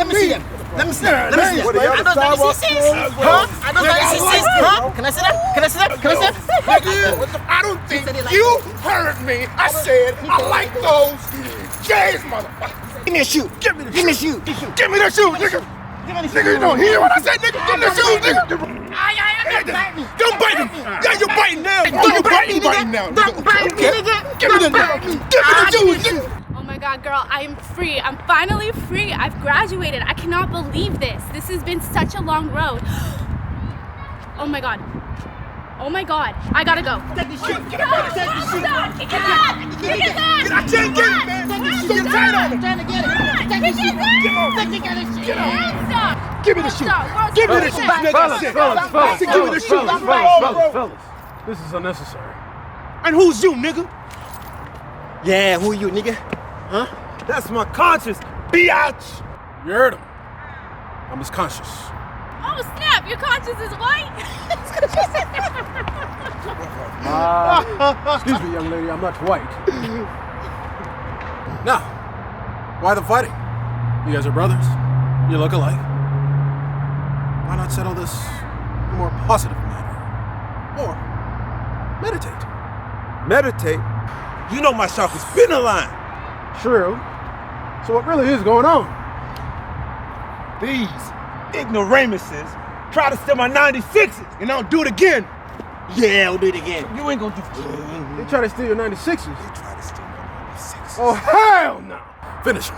me see that. Let me see that. Let me see that. I know 96's. Huh? I know 96's. Huh? Can I see that? Can I see that? Can I see that? Nigga, I don't think you heard me. I said I like those J's, motherfucker. Give me a shoe. Give me the shoe. Give me the shoe, nigga. Nigga, you don't hear what I said, nigga? Give me the shoe, nigga. Don't bite him. Yeah, you're biting now. You're biting now. Don't bite me, nigga. Give me the shoes, nigga. Oh my God, girl, I am free. I'm finally free. I've graduated. I cannot believe this. This has been such a long road. Oh my God. Oh my God. I gotta go. Take the shoe. Get up, take the shoe. Get that. I can't get it, man. So tight on him. Trying to get it. Take the shoe. Get on. Stop. Give me the shoe. Give me the shoe, nigga. Fellas, Give me the shoe. fellas. This is unnecessary. And who's you, nigga? Yeah, who you, nigga? Huh? That's my conscience, biatch. You heard him. I'm his conscience. Oh snap, your conscience is white. Excuse me, young lady, I'm not white. Now, why the fighting? You guys are brothers. You look alike. Why not settle this in a more positive manner? Or meditate. Meditate? You know my shop is spin a line. True. So what really is going on? These ignoramuses try to steal my 96's and I'll do it again. Yeah, we'll do it again. You ain't gonna do They try to steal your 96's. They try to steal my 96's. Oh, hell no. Finish him.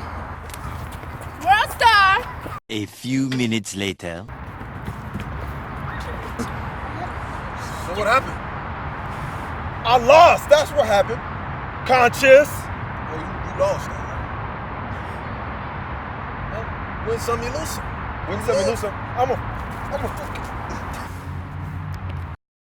World star. A few minutes later. So what happened? I lost, that's what happened. Conscious. Oh, you lost now. Well, win some, you lose some. Win some, you lose some. I'm a fucking